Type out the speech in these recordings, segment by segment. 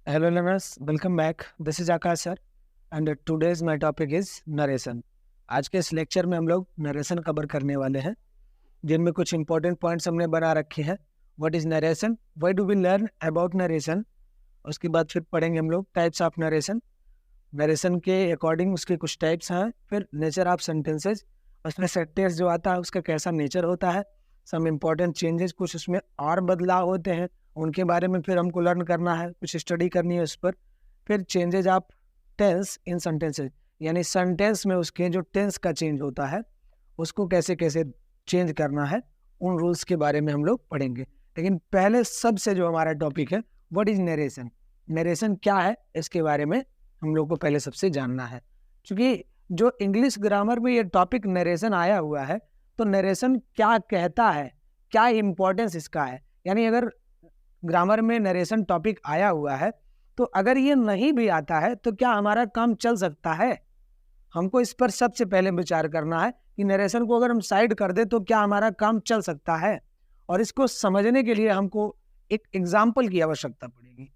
Hello learners, welcome back. This is Akash sir and today's my topic is narration. आज के इस lecture में हम लोग नरेशन कवर करने वाले हैं, जिनमें कुछ इंपॉर्टेंट पॉइंट्स हमने बना रखे हैं. What is narration, why do we learn about narration. उसके बाद फिर पढ़ेंगे हम लोग टाइप्स ऑफ नरेशन. नरेशन के अकॉर्डिंग उसके कुछ टाइप्स हैं. फिर नेचर ऑफ सेंटेंसेज, उसमें सेंटेंस जो आता है उसका कैसा नेचर होता है. सम इम्पॉर्टेंट चेंजेस, कुछ उसमें और बदलाव होते हैं, उनके बारे में फिर हमको लर्न करना है, कुछ स्टडी करनी है उस पर. फिर changes of tense in sentences, यानी सेंटेंस में उसके जो टेंस का चेंज होता है उसको कैसे कैसे चेंज करना है, उन रूल्स के बारे में हम लोग पढ़ेंगे. लेकिन पहले सबसे जो हमारा टॉपिक है, व्हाट इज नरेशन. नरेशन क्या है, इसके बारे में हम लोग को पहले सबसे जानना है. क्योंकि जो इंग्लिश ग्रामर में ये टॉपिक नरेशन आया हुआ है, तो नरेशन क्या कहता है, क्या इम्पोर्टेंस इसका है. यानी अगर ग्रामर में नरेशन टॉपिक आया हुआ है, तो अगर ये नहीं भी आता है तो क्या हमारा काम चल सकता है. हमको इस पर सबसे पहले विचार करना है कि नरेशन को अगर हम साइड कर दे तो क्या हमारा काम चल सकता है. और इसको समझने के लिए हमको एक एग्जाम्पल की आवश्यकता पड़ेगी.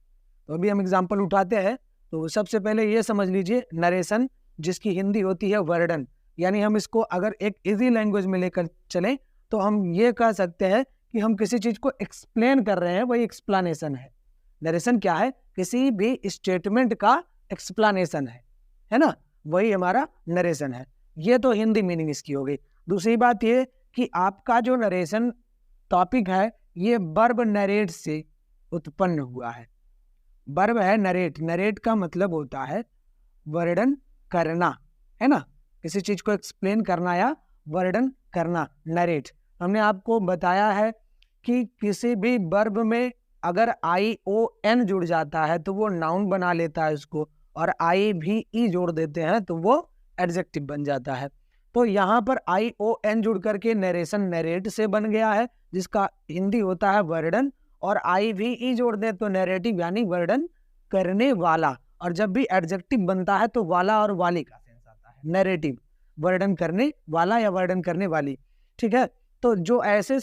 तो अभी हम एग्जाम्पल उठाते हैं. तो सबसे पहले ये समझ लीजिए, नरेशन जिसकी हिंदी होती है वर्णन, यानी हम इसको अगर एक इजी लैंग्वेज में लेकर चलें तो हम ये कह सकते हैं कि हम किसी चीज को एक्सप्लेन कर रहे हैं, वही एक्सप्लेनेशन है. नरेशन क्या है, किसी भी स्टेटमेंट का एक्सप्लेनेशन है ना, वही हमारा नरेशन है. ये तो हिंदी मीनिंग इसकी हो गई. दूसरी बात ये कि आपका जो नरेशन टॉपिक है, ये वर्ब नरेट से उत्पन्न हुआ है. वर्ब है नरेट, नरेट का मतलब होता है वर्णन करना, है ना, किसी चीज को एक्सप्लेन करना या वर्णन करना, नरेट. हमने आपको बताया है कि किसी भी वर्ब में अगर ION जुड़ जाता है तो वो नाउन बना लेता है उसको, और IVE जोड़ देते हैं तो वो एडजेक्टिव बन जाता है. तो यहाँ पर ION जुड़ करके नरेशन नरेट से बन गया है, जिसका हिंदी होता है वर्णन, और IVE जोड़ दे तो नरेटिव यानी वर्णन करने वाला. और जब भी एडजेक्टिव बनता है तो वाला और वाली का सेंस आता है. नरेटिव वर्णन करने वाला या वर्णन करने वाली, ठीक है. तो जो ऐसे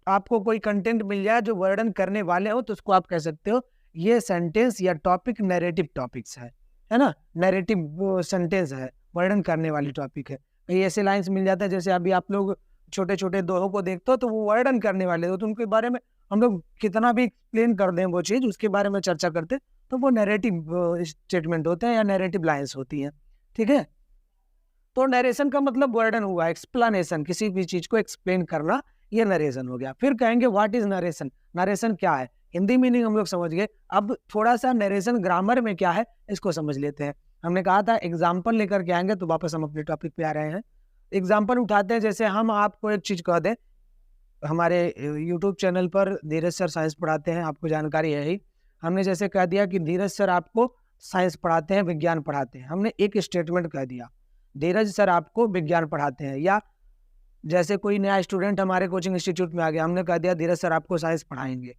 आपको कोई कंटेंट मिल जाए जो वर्णन करने वाले हो, तो उसको आप कह सकते हो ये सेंटेंस या टॉपिक नैरेटिव टॉपिक्स है ना. नैरेटिव सेंटेंस है, वर्णन करने वाली टॉपिक है. कई ऐसे लाइंस मिल जाता है, जैसे अभी आप लोग छोटे छोटे दोहों को देखते हो तो वो वर्णन करने वाले हो, तो उनके बारे में हम लोग कितना भी एक्सप्लेन कर दें वो चीज, उसके बारे में चर्चा करते तो वो नैरेटिव स्टेटमेंट होते हैं या नैरेटिव लाइंस होती हैं, ठीक है. तो नरेशन का मतलब वर्णन हुआ, एक्सप्लेनेशन, किसी भी चीज को एक्सप्लेन करना, ये नरेशन हो गया. फिर कहेंगे व्हाट इज नरेशन, नरेशन क्या है. हिंदी मीनिंग हम लोग समझ गए. अब थोड़ा सा नरेशन ग्रामर में क्या है इसको समझ लेते हैं. हमने कहा था एग्जाम्पल लेकर के आएंगे, तो वापस हम अपने टॉपिक पे आ रहे हैं. एग्जाम्पल उठाते हैं. जैसे हम आपको एक चीज कह दें, हमारे यूट्यूब चैनल पर धीरज सर साइंस पढ़ाते हैं, आपको जानकारी है ही. हमने जैसे कह दिया कि धीरज सर आपको साइंस पढ़ाते हैं, विज्ञान पढ़ाते हैं, हमने एक स्टेटमेंट कह दिया, धीरज सर आपको विज्ञान पढ़ाते हैं. या जैसे कोई नया स्टूडेंट हमारे कोचिंग इंस्टीट्यूट में आ गया, हमने कह दिया धीरज सर आपको साइंस पढ़ाएंगे,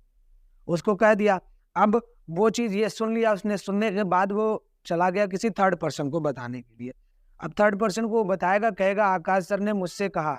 उसको कह दिया. अब वो चीज ये सुन लिया उसने, सुनने के बाद वो चला गया किसी थर्ड पर्सन को बताने के लिए. अब थर्ड पर्सन को बताएगा, कहेगा आकाश सर ने मुझसे कहा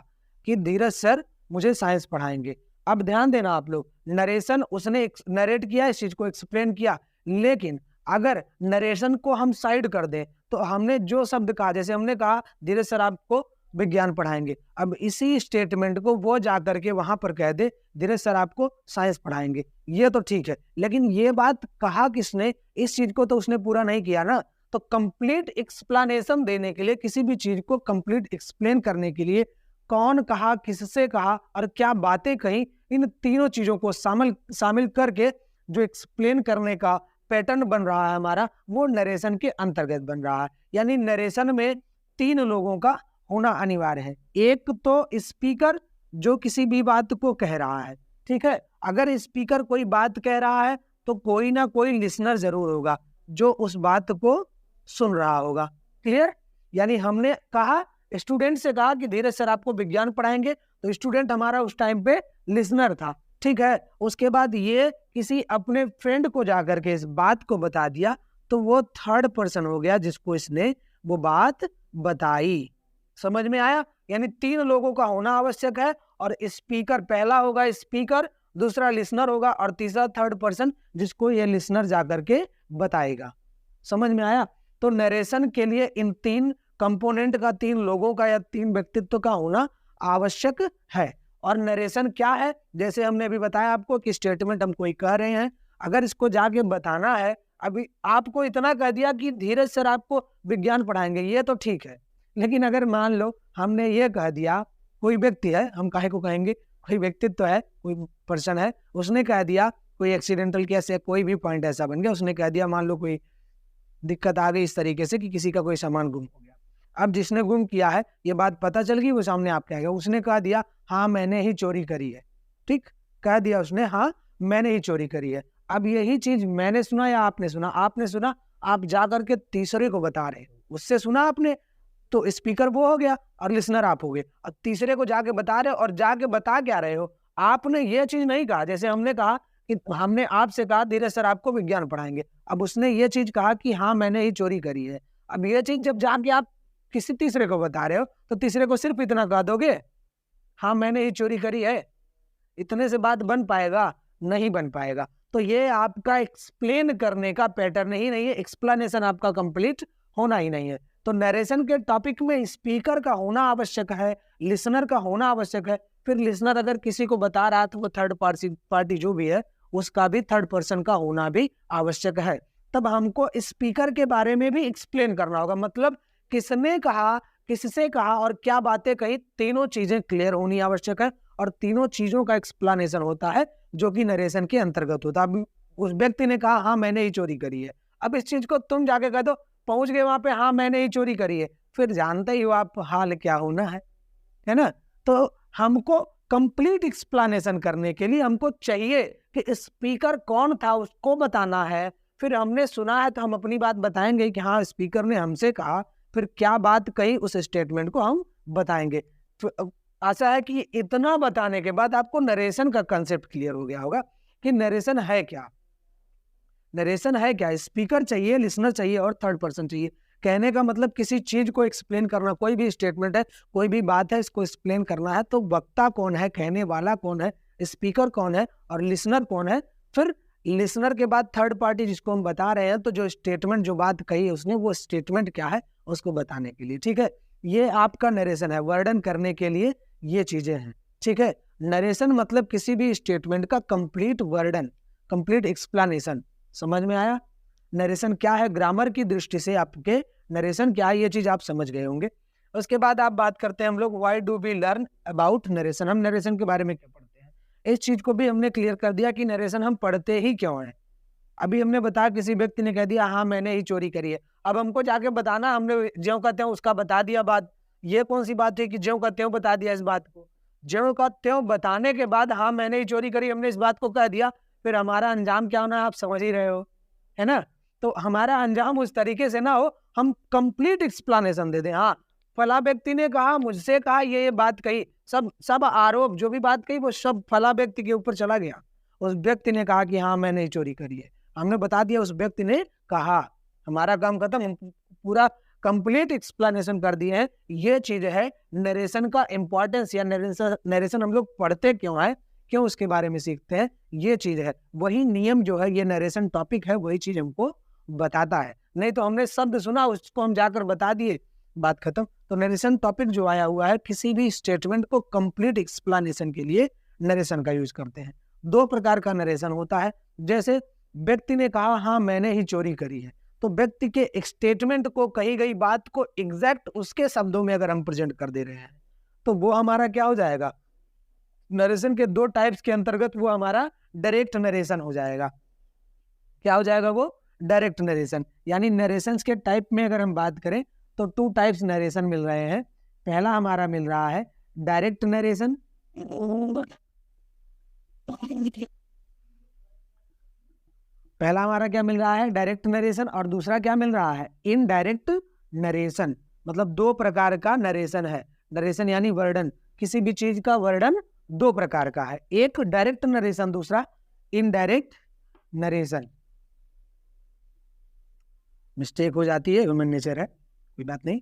कि धीरज सर मुझे साइंस पढ़ाएंगे. अब ध्यान देना आप लोग, नरेशन उसने नरेट किया, इस चीज को एक्सप्लेन किया, लेकिन अगर नरेशन को हम साइड कर दें तो हमने जो शब्द कहा, जैसे हमने कहा धीरज सर आपको विज्ञान पढ़ाएंगे, अब इसी स्टेटमेंट को वो जाकर के वहां पर कह दे धीरज सर आपको साइंस पढ़ाएंगे, ये तो ठीक है. लेकिन ये बात कहा किसने, इस चीज को तो उसने पूरा नहीं किया ना. तो कंप्लीट एक्सप्लेनेशन देने के लिए, किसी भी चीज को कंप्लीट एक्सप्लेन करने के लिए, कौन कहा, किससे कहा और क्या बातें कही, इन तीनों चीजों को शामिल करके जो एक्सप्लेन करने का पैटर्न बन रहा है हमारा, वो नरेशन के अंतर्गत बन रहा है. यानी नरेशन में 3 लोगों का होना अनिवार्य है. एक तो स्पीकर जो किसी भी बात को कह रहा है, ठीक है. अगर स्पीकर कोई बात कह रहा है तो कोई ना कोई लिसनर जरूर होगा जो उस बात को सुन रहा होगा. क्लियर. यानी हमने कहा, स्टूडेंट से कहा कि धीरज सर आपको विज्ञान पढ़ाएंगे, तो स्टूडेंट हमारा उस टाइम पे लिसनर था, ठीक है. उसके बाद ये किसी अपने फ्रेंड को जाकर के इस बात को बता दिया, तो वो थर्ड पर्सन हो गया जिसको इसने वो बात बताई. समझ में आया. यानी 3 लोगों का होना आवश्यक है, और स्पीकर पहला होगा स्पीकर, दूसरा लिसनर होगा और तीसरा थर्ड पर्सन जिसको ये लिसनर जाकर के बताएगा। समझ में आया? तो नरेशन के लिए इन तीन कंपोनेंट का, तीन लोगों का या तीन व्यक्तित्व का होना आवश्यक है। और नरेशन क्या है? जैसे हमने अभी बताया आपको कि स्टेटमेंट हम कोई कह रहे हैं, अगर इसको जाके बताना है, अभी आपको इतना कह दिया कि धीरज सर आपको विज्ञान पढ़ाएंगे, ये तो ठीक है, लेकिन अगर मान लो हमने ये कह दिया, कोई व्यक्ति है, हम काहे को कहेंगे, कोई व्यक्तित्व है, कोई पर्सन है, उसने कह दिया कोई एक्सीडेंटल केस या कोई भी पॉइंट ऐसा बन गया, उसने कह दिया मान लो कोई दिक्कत आ गई इस तरीके से कि किसी का कोई सामान गुम हो गया। अब जिसने गुम किया है ये बात पता चल गई, वो सामने आपके आ गया, उसने कह दिया हाँ मैंने ही चोरी करी है, ठीक, कह दिया उसने हाँ मैंने ही चोरी करी है। अब यही चीज मैंने सुना या आपने सुना? आपने सुना, आप जा करके तीसरे को बता रहे हो, उससे सुना आपने, तो स्पीकर वो हो गया और लिसनर आप हो गए, और तीसरे को जाके बता रहे हो, और जाके बता क्या रहे हो? आपने ये चीज नहीं कहा, जैसे हमने कहा कि हमने आपसे कहा धीरज सर आपको विज्ञान पढ़ाएंगे, अब उसने ये चीज कहा कि हाँ मैंने ही चोरी करी है। अब ये चीज जब जाके आप किसी तीसरे को बता रहे हो तो तीसरे को सिर्फ इतना कह दोगे हाँ मैंने ही चोरी करी है, इतने से बात बन पाएगा? नहीं बन पाएगा। तो ये आपका एक्सप्लेन करने का पैटर्न ही नहीं है, एक्सप्लेनेशन आपका कंप्लीट होना ही नहीं है। तो नरेशन के टॉपिक में स्पीकर का होना आवश्यक है, लिसनर का होना आवश्यक है। फिर लिसनर अगर किसी को बता रहा है तो वो थर्ड पार्टी जो भी है उसका भी थर्ड पर्सन का होना भी आवश्यक है। तब हमको स्पीकर के बारे में भी एक्सप्लेन करना होगा, मतलब किसने कहा, किससे कहा और क्या बातें कही, तीनों चीजें क्लियर होनी आवश्यक है। और तीनों चीजों का एक्सप्लेनेशन होता है जो कि नरेशन के अंतर्गत होता है। अब उस व्यक्ति ने कहा हाँ मैंने ही चोरी करी है, अब इस चीज को तुम जाके कह दो, पहुंच गए वहां पे हाँ मैंने ही चोरी करी है, फिर जानते ही हो आप हाल क्या होना है ना? तो हमको कंप्लीट एक्सप्लेनेशन करने के लिए हमको चाहिए कि स्पीकर कौन था उसको बताना है। फिर हमने सुना है तो हम अपनी बात बताएंगे कि हाँ स्पीकर ने हमसे कहा, फिर क्या बात कही उस स्टेटमेंट को हम बताएंगे। आशा है कि इतना बताने के बाद आपको नरेशन का कंसेप्ट क्लियर हो गया होगा कि नरेशन है क्या। नरेशन है क्या? स्पीकर चाहिए, लिसनर चाहिए और थर्ड पर्सन चाहिए। कहने का मतलब किसी चीज को एक्सप्लेन करना, कोई भी स्टेटमेंट है, कोई भी बात है, इसको एक्सप्लेन करना है तो वक्ता कौन है, कहने वाला कौन है, स्पीकर कौन है और लिसनर कौन है। फिर लिसनर के बाद थर्ड पार्टी जिसको हम बता रहे हैं, तो जो स्टेटमेंट, जो बात कही है उसने, वो स्टेटमेंट क्या है उसको बताने के लिए, ठीक है। ये आपका नरेशन है, वर्णन करने के लिए ये चीजें हैं, ठीक है। नरेशन मतलब किसी भी स्टेटमेंट का कंप्लीट वर्णन, कंप्लीट एक्सप्लेनेशन। समझ में आया? नरेशन क्या है ग्रामर की दृष्टि से, आपके नरेशन क्या है ये चीज आप समझ गए होंगे। उसके बाद आप बात करते हैं हम लोग why do we learn about narration, हम नरेशन के बारे में क्या पढ़ते हैं। इस चीज को भी हमने क्लियर कर दिया कि नरेशन हम पढ़ते ही क्यों है। अभी हमने बताया किसी व्यक्ति ने कह दिया हाँ मैंने ही चोरी करी है, अब हमको जाके बताना, हमने ज्यों का त्यों उसका बता दिया बात। ये कौन सी बात है कि ज्यों का त्यों बता दिया इस बात को? ज्यों का त्यों बताने के बाद हाँ मैंने ही चोरी करी, हमने इस बात को कह दिया, फिर हमारा अंजाम क्या होना है आप समझ ही रहे हो, है ना। तो हमारा अंजाम उस तरीके से ना हो, हम कंप्लीट एक्सप्लेनेशन दे दें। हाँ फला व्यक्ति ने कहा, मुझसे कहा, ये बात कही, सब आरोप जो भी बात कही वो सब फला व्यक्ति के ऊपर चला गया। उस व्यक्ति ने कहा कि हाँ मैंने ही चोरी करी है, हमने बता दिया, उस व्यक्ति ने कहा, हमारा काम खत्म, हम पूरा कंप्लीट एक्सप्लेनेशन कर दिए हैं। ये चीज है नरेशन का इंपॉर्टेंस, या नरेशन हम लोग पढ़ते क्यों है, क्यों उसके बारे में सीखते हैं, ये चीज है। वही नियम जो है, ये नरेशन टॉपिक है, वही चीज हमको बताता है। नहीं तो हमने शब्द सुना उसको हम जाकर बता दिए, बात खत्म। तो नरेशन टॉपिक जो आया हुआ है, किसी भी स्टेटमेंट को कंप्लीट एक्सप्लेनेशन के लिए नरेशन का यूज करते हैं। दो प्रकार का नरेशन होता है, जैसे व्यक्ति ने कहा हाँ मैंने ही चोरी करी है, तो व्यक्ति के स्टेटमेंट को, कही गई बात को एग्जैक्ट उसके शब्दों में अगर हम प्रेजेंट कर दे रहे हैं तो वो हमारा क्या हो जाएगा, नरेशन के दो टाइप्स के अंतर्गत वो हमारा डायरेक्ट नरेशन हो जाएगा। क्या हो जाएगा वो? Direct narration. यानी नरेशंस के टाइप में अगर हम बात करें तो टू टाइप्स नरेशन मिल रहे हैं। पहला हमारा मिल रहा है डायरेक्ट नरेशन, पहला हमारा क्या मिल रहा है, डायरेक्ट नरेशन, और दूसरा क्या मिल रहा है, इनडायरेक्ट नरेशन। मतलब दो प्रकार का नरेशन है। नरेशन यानी वर्णन, किसी भी चीज का वर्णन दो प्रकार का है, एक डायरेक्ट नरेशन, दूसरा इनडायरेक्ट नरेशन। मिस्टेक हो जाती है, ह्यूमन नेचर है, कोई बात नहीं।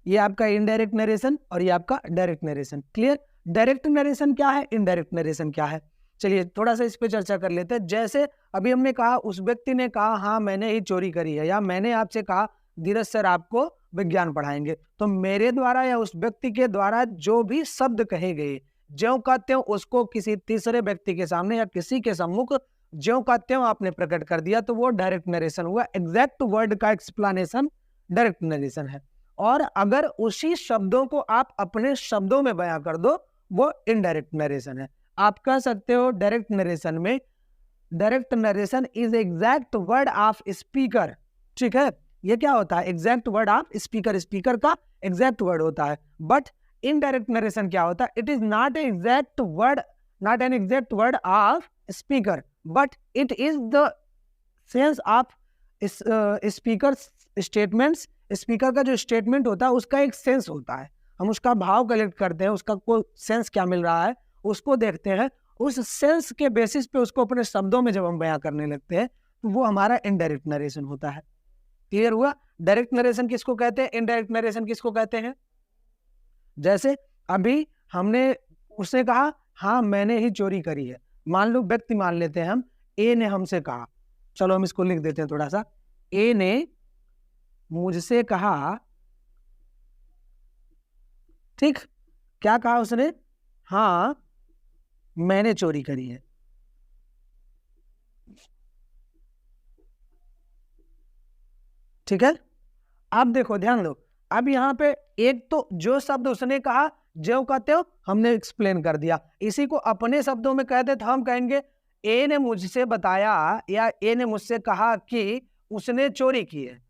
ये आपका इनडायरेक्ट नरेशन और ये आपका direct narration. Clear? Direct narration क्या है, इनडायरेक्ट नरेशन क्या है। चलिए थोड़ा सा इस पे चर्चा कर लेते हैं। जैसे अभी हमने कहा, उस व्यक्ति ने कहा हाँ मैंने ही चोरी करी है, या मैंने आपसे कहा धीरज सर आपको विज्ञान पढ़ाएंगे, तो मेरे द्वारा या उस व्यक्ति के द्वारा जो भी शब्द कहे गए, ज्यों का त्यों उसको किसी तीसरे व्यक्ति के सामने या किसी के सम्मुख ज्यों का त्यों आपने प्रकट कर दिया, तो वो डायरेक्ट नरेशन हुआ। एग्जैक्ट वर्ड का एक्सप्लेनेशन डायरेक्ट नरेशन है। और अगर उसी शब्दों को आप अपने शब्दों में बयां कर दो, वो इनडायरेक्ट नरेशन है। आप कह सकते हो डायरेक्ट नरेशन में, direct narration is exact word of speaker. ठीक है, ये क्या होता है? Exact word of speaker, speaker का एग्जैक्ट वर्ड होता है। बट इनडायरेक्ट नरेशन क्या होता है? It is not exact word, not an exact word of speaker, but it is the sense of speaker statements. Speaker का जो स्टेटमेंट होता है उसका एक सेंस होता है, हम उसका भाव कलेक्ट करते हैं, उसका कोई सेंस क्या मिल रहा है उसको देखते हैं, उस सेंस के बेसिस पे उसको अपने शब्दों में जब हम बयां करने लगते हैं तो वो हमारा इनडायरेक्ट नरेशन होता है। क्लियर हुआ? डायरेक्ट नरेशन किसको कहते हैं, इनडायरेक्ट नरेशन किसको कहते हैं? जैसे अभी हमने, उसने कहा हाँ मैंने ही चोरी करी है। मान लो व्यक्ति मान लेते हैं हम, ए ने हमसे कहा, चलो हम इसको लिख देते हैं थोड़ा सा, ए ने मुझसे कहा, ठीक, क्या कहा उसने? हाँ मैंने चोरी करी है। ठीक है, अब देखो ध्यान दो, अब यहाँ पे एक तो जो शब्द उसने कहा ज्यों का त्यों हमने एक्सप्लेन कर दिया, इसी को अपने शब्दों में कहते तो हम कहेंगे ए ने मुझसे बताया या ए ने मुझसे कहा कि उसने चोरी की है।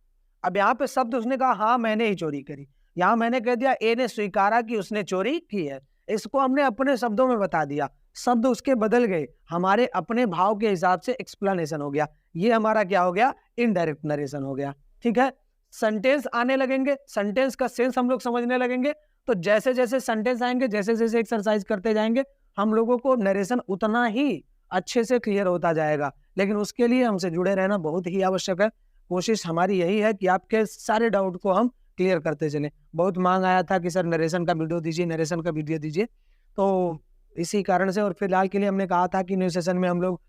अब यहाँ पे शब्द उसने कहा हाँ मैंने ही चोरी करी, यहाँ मैंने कह दिया ए ने स्वीकारा कि उसने चोरी की है। इसको हमने अपने शब्दों में बता दिया, शब्द उसके बदल गए, हमारे अपने भाव के हिसाब से एक्सप्लेनेशन हो गया। ये हमारा क्या हो गया? इनडायरेक्ट नरेशन हो गया। ठीक है, सेंटेंस आने लगेंगे, सेंटेंस का सेंस हम लोग समझने लगेंगे, तो जैसे जैसे सेंटेंस आएंगे, जैसे जैसे एक्सरसाइज करते जाएंगे, हम लोगों को नरेशन उतना ही अच्छे से क्लियर होता जाएगा। लेकिन उसके लिए हमसे जुड़े रहना बहुत ही आवश्यक है। कोशिश हमारी यही है कि आपके सारे डाउट को हम क्लियर करते चलें। बहुत मांग आया था कि सर नरेशन का वीडियो दीजिए, नरेशन का वीडियो दीजिए, तो इसी कारण से और फिलहाल के लिए हमने कहा था कि न्यू सेशन में हम लोग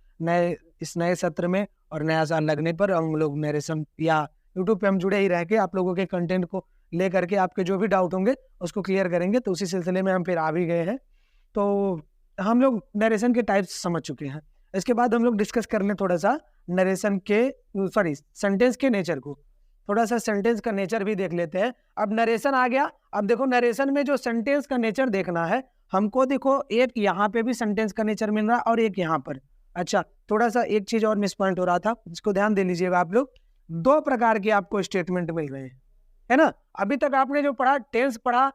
इस नए सत्र में और नया साल लगने पर हम लोग नरेशन या यूट्यूब पे हम जुड़े ही रह के आप लोगों के कंटेंट को ले करके आपके जो भी डाउट होंगे उसको क्लियर करेंगे। तो उसी सिलसिले में हम फिर आ भी गए हैं। तो हम लोग नरेशन के टाइप्स समझ चुके हैं। इसके बाद हम लोग डिस्कस कर लें थोड़ा सा नरेशन के, सॉरी सेंटेंस के नेचर को, थोड़ा सा सेंटेंस का नेचर भी देख लेते हैं। अब नरेशन आ गया, अब देखो नरेशन में जो सेंटेंस का नेचर देखना है हमको, देखो एक यहाँ पे भी सेंटेंस का नेचर मिल रहा है और एक यहाँ पर। अच्छा, थोड़ा सा एक चीज और मिस पॉइंट हो रहा था, इसको ध्यान दे लीजिएगा आप लोग। दो प्रकार के आपको स्टेटमेंट मिल रहे हैं, है ना? अभी तक आपने जो पढ़ा, टेंस पढ़ा,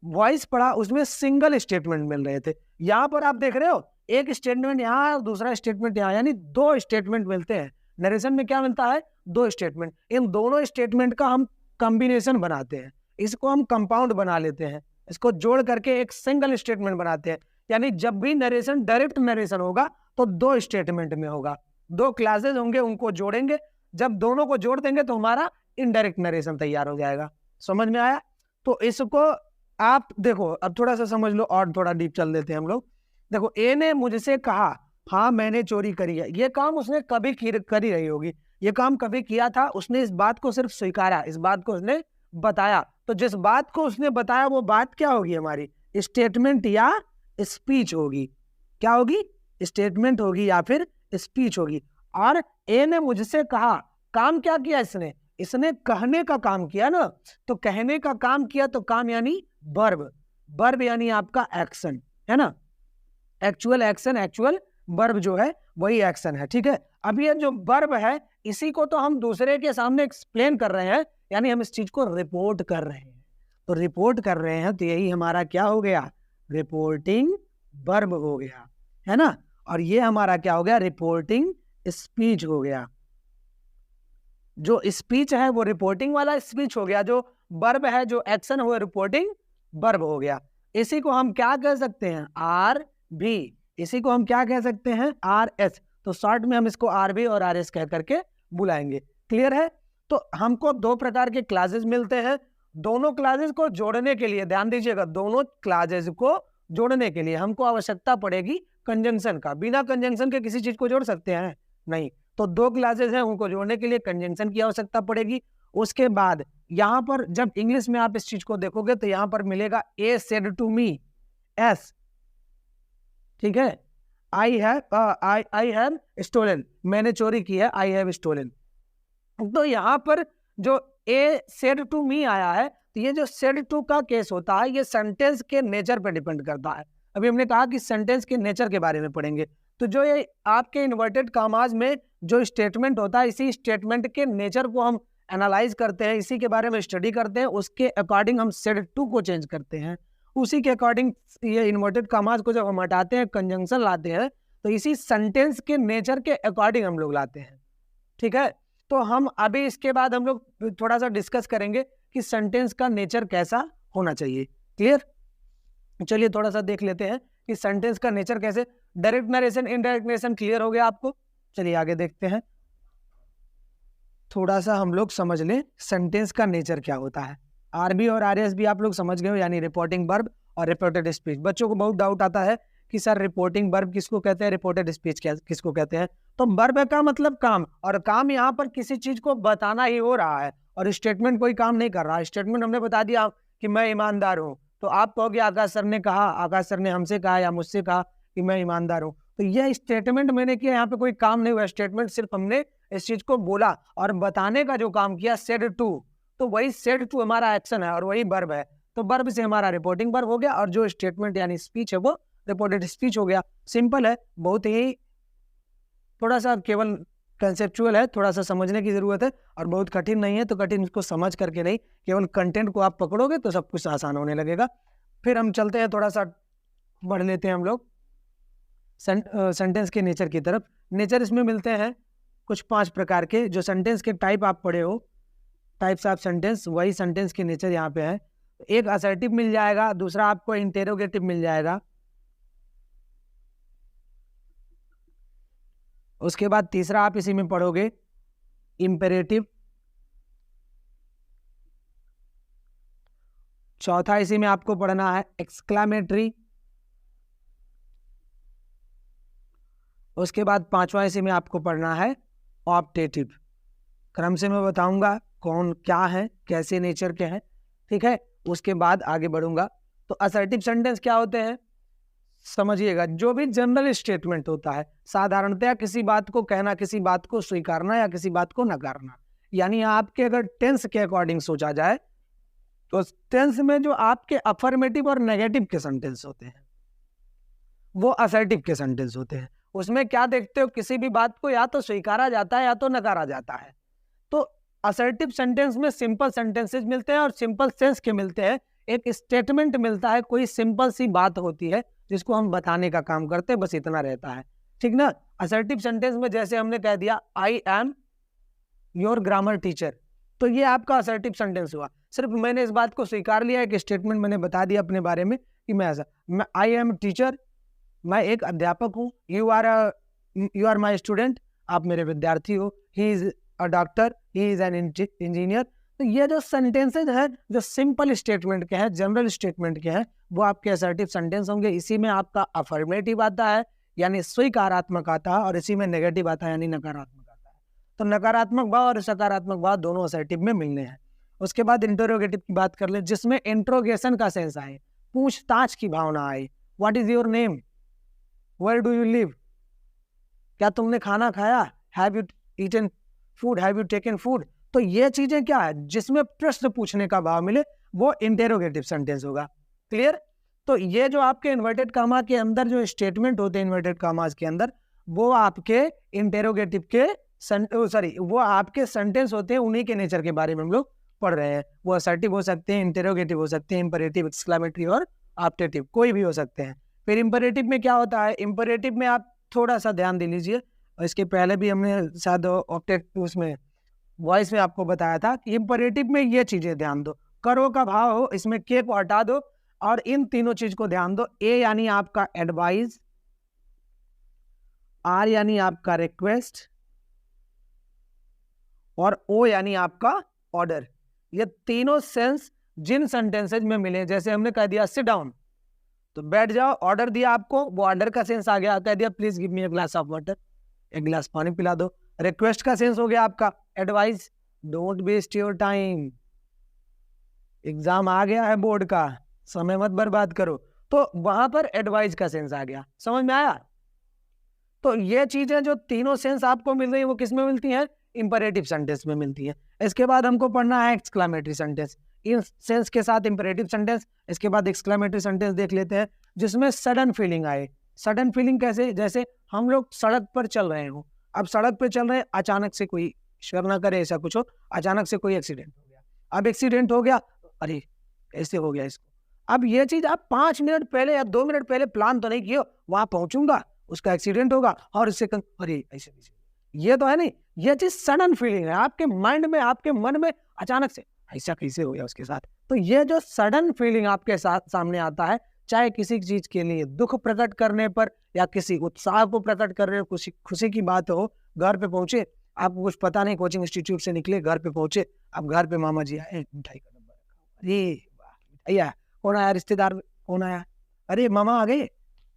वॉइस पढ़ा, उसमें सिंगल स्टेटमेंट मिल रहे थे। यहाँ पर आप देख रहे हो एक स्टेटमेंट यहाँ और दूसरा स्टेटमेंट यहाँ, यानी दो स्टेटमेंट मिलते हैं। नरेशन में क्या मिलता है? दो स्टेटमेंट। इन दोनों स्टेटमेंट का हम कॉम्बिनेशन बनाते हैं, इसको हम कंपाउंड बना लेते हैं, इसको जोड़ करके एक सिंगल स्टेटमेंट बनाते हैं। यानी जब भी नरेशन डायरेक्ट नरेशन होगा तो दो स्टेटमेंट में होगा, दो क्लासेस होंगे, उनको जोड़ेंगे, जब दोनों को जोड़ देंगे तो हमारा इनडायरेक्ट नरेशन तैयार हो जाएगा। समझ में आया? तो इसको आप देखो, अब थोड़ा सा समझ लो और थोड़ा डीप चल देते हैं हम लोग। देखो, ए ने मुझसे कहा हाँ मैंने चोरी करी है, ये काम उसने कभी करी रही होगी, ये काम कभी किया था, उसने इस बात को सिर्फ स्वीकारा, इस बात को उसने बताया। तो जिस बात को उसने बताया वो बात क्या होगी? हमारी स्टेटमेंट या स्पीच होगी। क्या होगी? स्टेटमेंट होगी या फिर स्पीच होगी। और ए ने मुझसे कहा, काम क्या किया इसने? इसने कहने का काम किया ना, तो कहने का काम किया तो काम यानी वर्ब, वर्ब यानी आपका एक्शन, है ना? एक्चुअल एक्शन, एक्चुअल वर्ब जो है वही एक्शन है। ठीक है, अब ये जो वर्ब है इसी को तो हम दूसरे के सामने एक्सप्लेन कर रहे हैं, यानी हम इस चीज को रिपोर्ट कर रहे हैं। तो रिपोर्ट कर रहे हैं तो यही हमारा क्या हो गया? रिपोर्टिंग वर्ब हो गया, है ना? और ये हमारा क्या हो गया? रिपोर्टिंग स्पीच हो गया। जो स्पीच है वो रिपोर्टिंग वाला स्पीच हो गया, जो वर्ब है, जो एक्शन हुआ, रिपोर्टिंग वर्ब हो गया। इसी को हम क्या कह सकते हैं? आर भी। इसी को हम क्या कह सकते हैं? R S. तो शॉर्ट में हम इसको आर बी और आर एस कह करके बुलाएंगे। क्लियर है? तो हमको दो प्रकार के क्लासेस मिलते हैं, दोनों क्लासेस को जोड़ने के लिए ध्यान दीजिएगा, दोनों क्लासेस को जोड़ने के लिए हमको आवश्यकता पड़ेगी कंजंक्शन का। बिना कंजंक्शन के किसी चीज को जोड़ सकते हैं? नहीं। तो दो क्लासेस हैं, उनको जोड़ने के लिए कंजंक्शन की आवश्यकता पड़ेगी। उसके बाद यहाँ पर जब इंग्लिश में आप इस चीज को देखोगे तो यहाँ पर मिलेगा ए सेड टू मी, एस, ठीक है, आई हैव स्टोलन, मैंने चोरी की है, आई हैव स्टोलन। तो यहाँ पर जो ए सेड टू मी आया है, तो ये जो सेड टू का केस होता है ये सेंटेंस के नेचर पे डिपेंड करता है। अभी हमने कहा कि सेंटेंस के नेचर के बारे में पढ़ेंगे। तो जो ये आपके इन्वर्टेड कामाज में जो स्टेटमेंट होता है, इसी स्टेटमेंट के नेचर को हम एनालाइज करते हैं, इसी के बारे में स्टडी करते हैं, उसके अकॉर्डिंग हम सेड टू को चेंज करते हैं। उसी के अकॉर्डिंग ये इन्वर्टेड कामाज को जब हम हटाते हैं, कंजंक्शन लाते हैं, तो इसी सेंटेंस के नेचर के अकॉर्डिंग हम लोग लाते हैं, ठीक है। तो हम अभी इसके बाद हम लोग थोड़ा सा डिस्कस करेंगे कि सेंटेंस का नेचर कैसा होना चाहिए। क्लियर? चलिए थोड़ा सा देख लेते हैं कि सेंटेंस का नेचर कैसे। Direct narration, indirect narration clear हो गया आपको? चलिए आगे देखते हैं। थोड़ा सा हम लोग समझ लें सेंटेंस का नेचर क्या होता है। आरबी और आरएस भी आप लोग समझ गए हो, यानी रिपोर्टिंग वर्ब और रिपोर्टेड स्पीच। बच्चों को बहुत डाउट आता है कि सर रिपोर्टिंग वर्ब किसको कहते हैं, रिपोर्टेड स्पीच किसको कहते हैं। तो वर्ब का मतलब काम, और काम यहाँ पर किसी चीज को बताना ही हो रहा है, और स्टेटमेंट कोई काम नहीं कर रहा है। स्टेटमेंट हमने बता दिया कि मैं ईमानदार हूँ, तो आप कहोगे आकाश सर ने कहा, आकाश सर ने हमसे कहा या मुझसे कहा कि मैं ईमानदार हूँ, तो यह स्टेटमेंट मैंने किया, यहाँ पे कोई काम नहीं हुआ। स्टेटमेंट सिर्फ हमने इस चीज को बोला और बताने का जो काम किया, सेड टू, तो वही सेड टू हमारा एक्शन है और वही वर्ब है। तो वर्ब से हमारा रिपोर्टिंग वर्ब हो गया, और जो स्टेटमेंट यानी स्पीच है वो रिपोर्टेड स्पीच हो गया। सिंपल है, बहुत ही थोड़ा सा केवल कंसेप्चुअल है, थोड़ा सा समझने की जरूरत है, और बहुत कठिन नहीं है। तो कठिन इसको समझ करके नहीं, केवल कंटेंट को आप पकड़ोगे तो सब कुछ आसान होने लगेगा। फिर हम चलते हैं, थोड़ा सा बढ़ लेते हैं हम लोग सेंटेंस के नेचर की तरफ। नेचर इसमें मिलते हैं कुछ 5 प्रकार के। जो सेंटेंस के टाइप आप पढ़े हो, टाइप्स ऑफ सेंटेंस, वही सेंटेंस के नेचर यहाँ पे है। एक असर्टिव मिल जाएगा, दूसरा आपको इंटेरोगेटिव मिल जाएगा, उसके बाद तीसरा आप इसी में पढ़ोगे इंपेरेटिव, चौथा इसी में आपको पढ़ना है एक्सक्लामेटरी, उसके बाद पांचवा इसी में आपको पढ़ना है ऑप्टेटिव। क्रम से मैं बताऊंगा कौन क्या है, कैसे नेचर के हैं, ठीक है। उसके बाद आगे बढ़ूंगा। तो असर्टिव सेंटेंस क्या होते हैं समझिएगा। जो भी जनरल स्टेटमेंट होता है, साधारणतया किसी बात को कहना, किसी बात को स्वीकारना या किसी बात को नकारना, यानी आपके अगर टेंस के अकॉर्डिंग सोचा जाए तो टेंस में जो आपके अफर्मेटिव और नेगेटिव के सेंटेंस होते हैं वो असर्टिव के सेंटेंस होते हैं। उसमें क्या देखते हो, किसी भी बात को या तो स्वीकारा जाता है या तो नकारा जाता है। तो असर्टिव सेंटेंस में सिंपल सेंटेंसेस मिलते हैं और सिंपल सेंस के मिलते हैं। एक स्टेटमेंट मिलता है, कोई सिंपल सी बात होती है जिसको हम बताने का काम करते हैं, बस इतना रहता है, ठीक ना। असर्टिव सेंटेंस में जैसे हमने कह दिया I am your grammar teacher, तो ये आपका असर्टिव सेंटेंस हुआ। सिर्फ मैंने इस बात को स्वीकार लिया, एक स्टेटमेंट मैंने बता दिया अपने बारे में कि मैं ऐसा, मैं आई एम टीचर, मैं एक अध्यापक हूँ। यू आर माई स्टूडेंट, आप मेरे विद्यार्थी हो। He is a doctor, he is an engineer. तो ये जो सेंटेंसेज है जो सिंपल स्टेटमेंट के हैं, जनरल स्टेटमेंट के हैं, वो आपके असर्टिव सेंटेंस होंगे। इसी में आपका अफर्मेटिव आता है यानी स्वीकारात्मक आता है, और इसी में नेगेटिव आता है यानी नकारात्मक आता है। तो नकारात्मक भाव और सकारात्मक भाव दोनों असर्टिव में मिलने हैं। उसके बाद इंटरोगेटिव की बात कर ले, जिसमें इंट्रोगेशन का सेंस आए, पूछताछ की भावना आए। What is your name, where do you live, क्या तुमने खाना खाया, have you eaten food, have you taken food. तो ये चीजें क्या है, जिसमें प्रश्न पूछने का भाव मिले, वो इंटेरोगेटिव सेंटेंस होगा। क्लियर? तो ये जो आपके इन्वर्टेड कामा के अंदर जो स्टेटमेंट होते हैं इन्वर्टेड कामास के अंदर, वो आपके इंटेरोगेटिव के वो आपके सेंटेंस होते हैं। उन्हीं के नेचर के बारे में हम लोग पढ़ रहे हैं। वो असर्टिव हो सकते हैं, इंटेरोगेटिव हो सकते हैं, इंपेरेटिव, एक्सक्लेमेटरी और ऑप्टेटिव, कोई भी हो सकते हैं। फिर इंपेरेटिव में क्या होता है, इंपेरेटिव में आप थोड़ा सा ध्यान दे लीजिए, इसके पहले भी हमने शायद ऑप्टेटिव उसमें वॉइस में आपको बताया था कि इंपेरेटिव में ये चीजें ध्यान दो। करो का भाव हो, इसमें के को हटा दो और इन तीनों चीज को ध्यान दो। ए यानी आपका एडवाइस, आर यानी आपका रिक्वेस्ट, और ओ यानी आपका ऑर्डर। ये तीनों सेंस जिन सेंटेंसेज में मिले, जैसे हमने कह दिया सिट डाउन, तो बैठ जाओ, ऑर्डर दिया आपको, वो ऑर्डर का सेंस आ गया, कह दिया please give me a glass of water, एक गिलास पानी पिला दो। रिक्वेस्ट का सेंस हो गया आपका advice, don't waste your time, exam आ गया है बोर्ड का, समय मत बर्बाद करो, तो वहां पर एडवाइस का सेंस आ गया। समझ में आया? तो ये चीजें जो तीनों सेंस आपको मिल रही है वो किस में मिलती हैं? इंपरेटिव सेंटेंस में मिलती है। इसके बाद हमको पढ़ना है एक्सक्लेमेटरी सेंटेंस, इन सेंस के साथ इंपरेटिव सेंटेंस, इसके बाद एक्सक्लेमेटरी सेंटेंस देख लेते हैं जिसमें सडन फीलिंग आए। सडन फीलिंग कैसे? जैसे हम लोग सड़क पर चल रहे हो, अब सड़क पर चल रहे हैं, अचानक से कोई, ईश्वर ना करे ऐसा कुछ हो, अचानक से कोई एक्सीडेंट हो गया। अब एक्सीडेंट हो गया, अरे ऐसे हो गया इसको। अब ये चीज आप 5 मिनट पहले या 2 मिनट पहले प्लान तो नहीं किए, वहां पहुंचूंगा, उसका एक्सीडेंट होगा और इससे अरे ऐसे, ये तो है नहीं, ये चीज सडन फीलिंग है आपके माइंड में, आपके मन में, अचानक से ऐसा कैसे हो गया उसके साथ। तो ये जो सडन फीलिंग आपके साथ सामने आता है, चाहे किसी चीज के लिए दुख प्रकट करने पर या किसी उत्साह को प्रकट करने पर, खुशी की बात हो, घर पे पहुंचे, आपको कुछ पता नहीं, कोचिंग इंस्टीट्यूट से निकले, घर पे पहुंचे, अब घर पे मामा जी आए, मिठाई का डब्बा रखा, अरे भैया कौन आया, रिश्तेदार कौन आया, अरे मामा आ गए,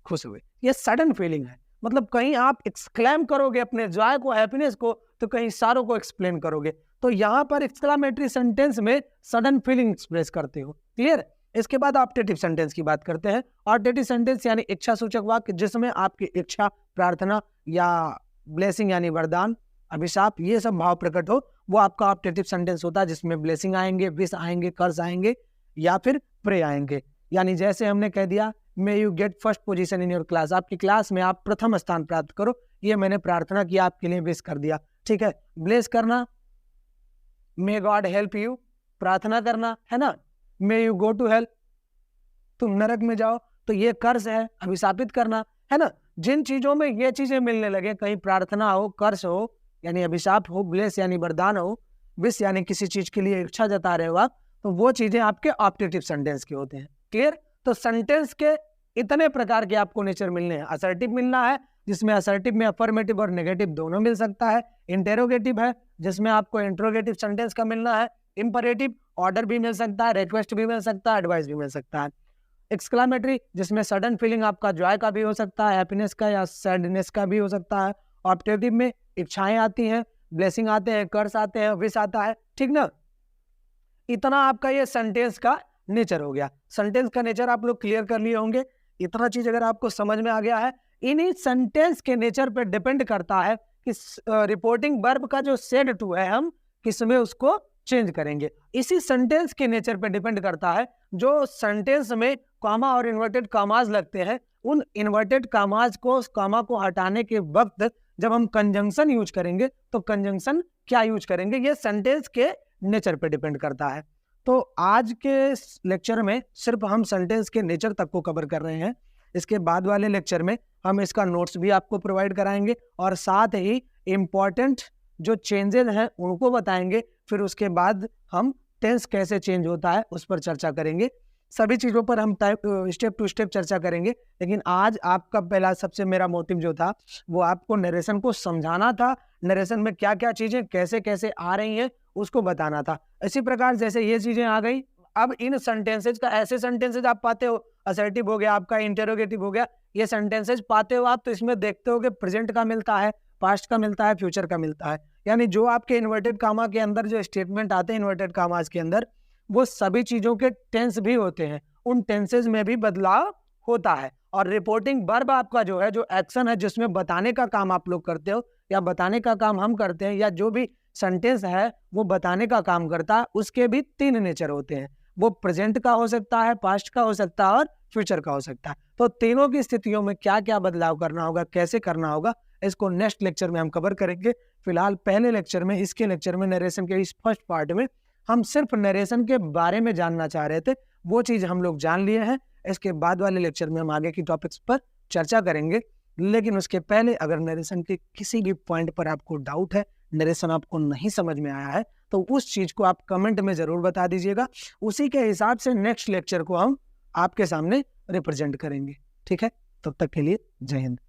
खुश हुए। ये सडन फीलिंग है, मतलब कहीं आप एक्सक्लेम करोगे अपने जॉय को, हैप्पीनेस को, तो कहीं सारों को एक्सप्लेन करोगे। तो यहाँ पर एक्सक्लेमेटरी सेंटेंस में सडन फीलिंग एक्सप्रेस करते हो। क्लियर? इसके बाद ऑप्टेटिव सेंटेंस की बात करते हैं। ऑप्टेटिव सेंटेंस यानी इच्छा सूचक वाक्य, जिसमें आपकी इच्छा, प्रार्थना या ब्लेसिंग यानी वरदान, अभिशाप, ये सब भाव प्रकट हो, वो आपका ऑप्टेटिव सेंटेंस होता है, जिसमें ब्लेसिंग आएंगे, विश आएंगे, कर्ज आएंगे या फिर प्रे आएंगे। यानी जैसे हमने कह दिया may you get first position in your class, आपकी क्लास में आप प्रथम स्थान प्राप्त करो, ये मैंने प्रार्थना की, आपके लिए विश कर दिया। ठीक है? ब्लेस करना, मे गॉड हेल्प यू, प्रार्थना करना है ना, may you go to hell, तुम नरक में जाओ, तो ये कर्ज है, अभिशापित करना है ना। जिन चीजों में ये चीजें मिलने लगे, कहीं प्रार्थना हो, कर्ज हो यानी अभिशाप हो, ब्लेस यानी वरदान हो, विश यानी किसी चीज के लिए इच्छा जता रहे हो आप, तो वो चीजें आपके ऑप्टेटिव सेंटेंस के होते हैं। क्लियर? तो सेंटेंस के इतने प्रकार के आपको नेचर मिलने हैं। असर्टिव मिलना है, जिसमें असर्टिव में अफर्मेटिव और नेगेटिव दोनों मिल सकता है। इंटेरोगेटिव है, जिसमें आपको इंट्रोगेटिव सेंटेंस का मिलना है। इंपरेटिव, ऑर्डर भी मिल सकता है, रिक्वेस्ट भी मिल सकता है, एडवाइस भी मिल सकता है। एक्सक्लेमेटरी, जिसमें सडन फीलिंग आपका जॉय का भी हो सकता है, हैप्पीनेस का या सैडनेस का भी हो सकता है। ऑप्टेटिव में इच्छाएं आती हैं, ब्लेसिंग आते हैं, कर्ज आते हैं, विश आता है। ठीक ना? इतना आपका ये सेंटेंस का नेचर हो गया। सेंटेंस का नेचर आप लोग क्लियर कर लिए होंगे। इतना चीज अगर आपको समझ में आ गया है, इन्हीं सेंटेंस के नेचर पे डिपेंड करता है कि रिपोर्टिंग वर्ब का जो सेड टू है, हम किसमें उसको चेंज करेंगे। इसी सेंटेंस के नेचर पे डिपेंड करता है। जो सेंटेंस में कॉमा और इन्वर्टेड कॉमाज लगते हैं, उन इन्वर्टेड कॉमाज को, कॉमा को हटाने के वक्त जब हम कंजंक्शन यूज करेंगे, तो कंजंक्शन क्या यूज करेंगे, ये सेंटेंस के नेचर पे डिपेंड करता है। तो आज के लेक्चर में सिर्फ हम सेंटेंस के नेचर तक को कवर कर रहे हैं। इसके बाद वाले लेक्चर में हम इसका नोट्स भी आपको प्रोवाइड कराएंगे और साथ ही इम्पॉर्टेंट जो चेंजेस हैं उनको बताएंगे। फिर उसके बाद हम टेंस कैसे चेंज होता है उस पर चर्चा करेंगे। सभी चीज़ों पर हम स्टेप टू स्टेप चर्चा करेंगे। लेकिन आज आपका पहला सबसे मेरा मोटिव जो था वो आपको नरेशन को समझाना था। नरेशन में क्या क्या चीज़ें कैसे कैसे आ रही हैं उसको बताना था। इसी प्रकार जैसे ये चीज़ें आ गई, अब इन सेंटेंसेज का, ऐसे सेंटेंसेज आप पाते हो, असर्टिव हो गया आपका, इंटेरोगेटिव हो गया, ये सेंटेंसेज पाते हो आप, तो इसमें देखते हो कि प्रेजेंट का मिलता है, पास्ट का मिलता है, फ्यूचर का मिलता है। यानी जो आपके इन्वर्टेड कामा के अंदर जो स्टेटमेंट आते हैं इन्वर्टेड कामाज के अंदर, वो सभी चीजों के टेंस भी होते हैं, उन टेंसेज में भी बदलाव होता है। और रिपोर्टिंग वर्ब आपका जो है, जो एक्शन है जिसमें बताने का काम आप लोग करते हो या बताने का काम हम करते हैं, या जो भी सेंटेंस है वो बताने का काम करता है, उसके भी 3 नेचर होते हैं। वो प्रेजेंट का हो सकता है, पास्ट का हो सकता है और फ्यूचर का हो सकता है। तो तीनों की स्थितियों में क्या क्या बदलाव करना होगा, कैसे करना होगा, इसको नेक्स्ट लेक्चर में हम कवर करेंगे। फिलहाल पहले लेक्चर में, इसके लेक्चर में, नरेशन के इस फर्स्ट पार्ट में हम सिर्फ नरेशन के बारे में जानना चाह रहे थे, वो चीज हम लोग जान लिए हैं। इसके बाद वाले लेक्चर में हम आगे की टॉपिक्स पर चर्चा करेंगे। लेकिन उसके पहले अगर नरेशन के किसी भी पॉइंट पर आपको डाउट है, नरेशन आपको नहीं समझ में आया है, तो उस चीज को आप कमेंट में जरूर बता दीजिएगा। उसी के हिसाब से नेक्स्ट लेक्चर को हम आपके सामने रिप्रेजेंट करेंगे। ठीक है? तब तक के लिए जय हिंद।